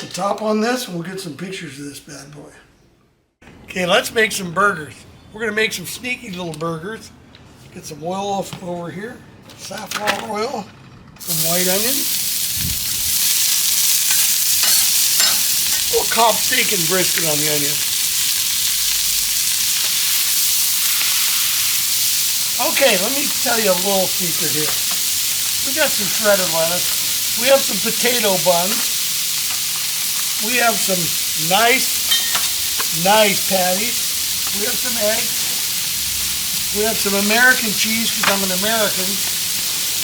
the top on this and we'll get some pictures of this bad boy. Okay, let's make some burgers. We're gonna make some sneaky little burgers. Get some oil over here, safflower oil, some white onion. A little Cobb steak and brisket on the onion. Okay, let me tell you a little secret here. We got some shredded lettuce. We have some potato buns. We have some nice patties. We have some eggs. We have some American cheese because I'm an American.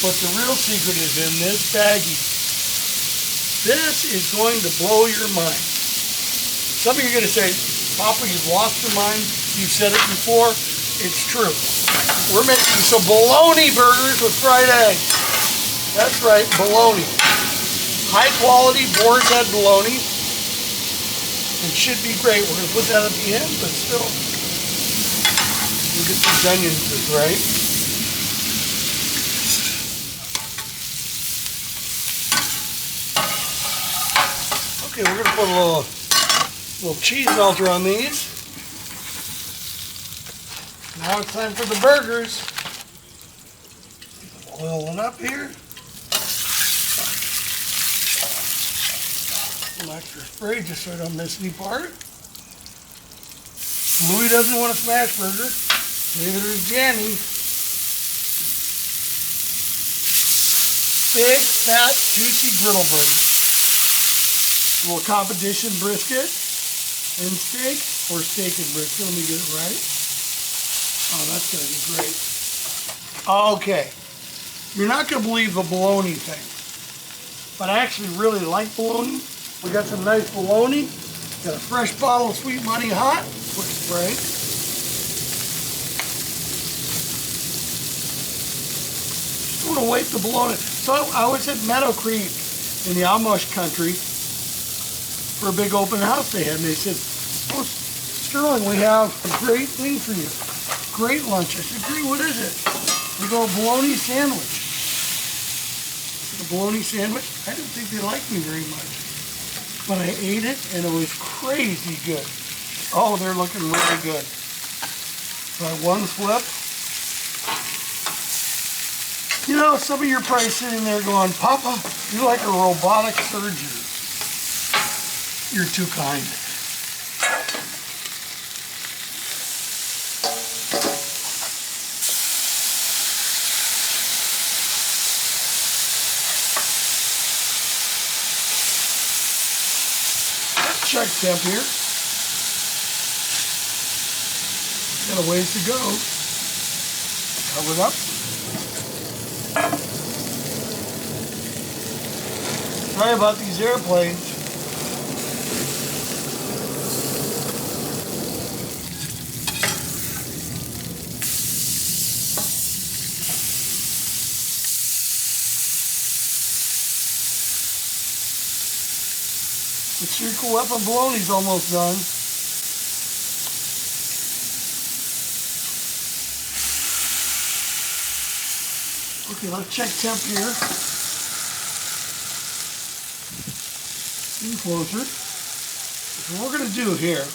But the real secret is in this baggie. This is going to blow your mind. Some of you are going to say, Papa, you've lost your mind. You've said it before. It's true. We're making some bologna burgers with fried eggs. That's right, bologna. High quality boar's head bologna. It should be great. We're going to put that at the end, but still, we'll get these onions just right. Okay, we're going to put a little cheese melter on these. Now it's time for the burgers. Oil one up here. Some extra spray just so I don't miss any part. Louie doesn't want a smash burger. Neither does Jenny. Big, fat, juicy griddle burger. A little competition brisket and steak, or steak and brisket. Let me get it right. Oh, that's going to be great. Okay. You're not going to believe the bologna thing, but I actually really like bologna. We got some nice bologna. Got a fresh bottle of Sweet Money Hot. Quick spray. Just want to wipe the bologna. So I was at Meadow Creek in the Amish country for a big open house they had. And they said, oh, Sterling, we have a great thing for you. Great lunch. I said, great, what is it? We go, a bologna sandwich. A bologna sandwich? I didn't think they liked me very much. But I ate it and it was crazy good. Oh, they're looking really good. Try one flip. You know, some of you are probably sitting there going, Papa, you're like a robotic surgeon. You're too kind. Check temp here. Got a ways to go. Cover it up. Sorry about these airplanes. The Secret Weapon bologna's almost done. Okay, let's check temp here. Getting closer. So what we're going to do here,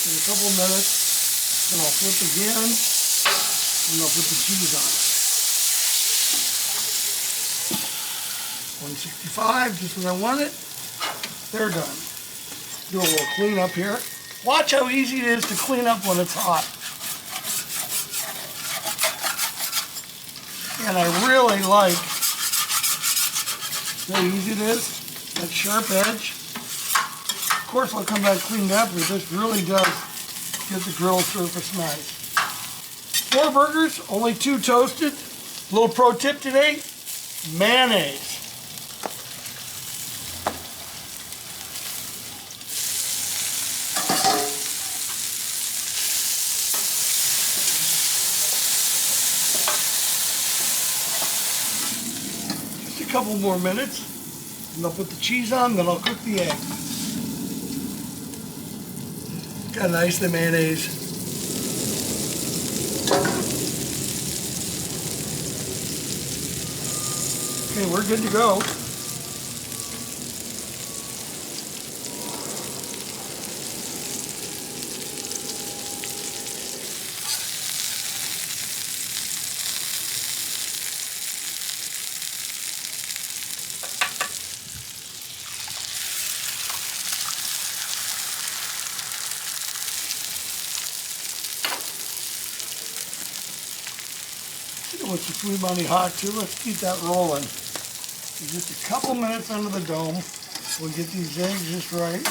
in a couple of minutes, then I'll flip again, and I'll put the cheese on it. 165, just when I want it. They're done. Do a little clean up here. Watch how easy it is to clean up when it's hot. And I really like how easy it is. That sharp edge. Of course, I'll come back cleaned up, but this really does get the grill surface nice. 4 burgers, only 2 toasted. Little pro tip today, mayonnaise. A couple more minutes and I'll put the cheese on, then I'll cook the eggs. Got nice the mayonnaise. Okay, we're good to go. With the sweet money hot too, let's keep that rolling. In just a couple minutes under the dome, we'll get these eggs just right.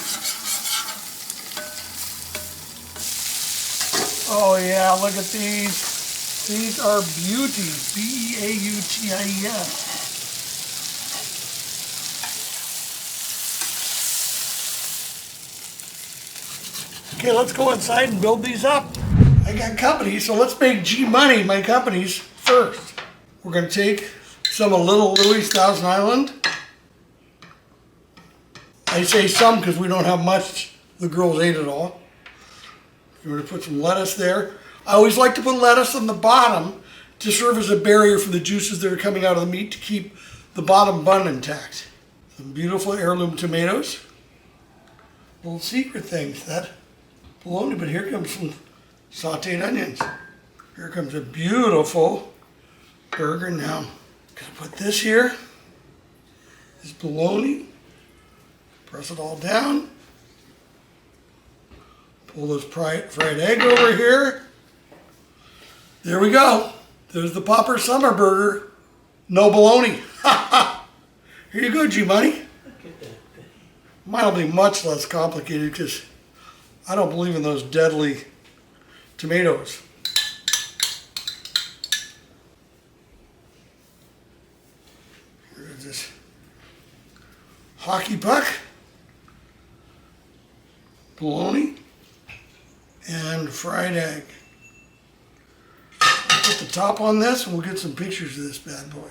Oh yeah, look at these. These are beauties. B-E-A-U-T-I-E-S. Okay, let's go inside and build these up. I got company, so let's make G-Money my companies first. We're going to take some of Little Louie's Thousand Island. I say some because we don't have much. The girls ate it all. We're going to put some lettuce there. I always like to put lettuce on the bottom to serve as a barrier for the juices that are coming out of the meat to keep the bottom bun intact. Some beautiful heirloom tomatoes. Little secret things, that bologna, but here comes some sauteed onions. Here comes a beautiful burger now. Gonna put this here. This bologna. Press it all down. Pull this fried egg over here. There we go. There's the Popper Summer Burger. No bologna. Here you go, G-Money. Mine will be much less complicated because I don't believe in those deadly tomatoes. Here's this hockey puck, bologna, and fried egg. Put the top on this and we'll get some pictures of this bad boy.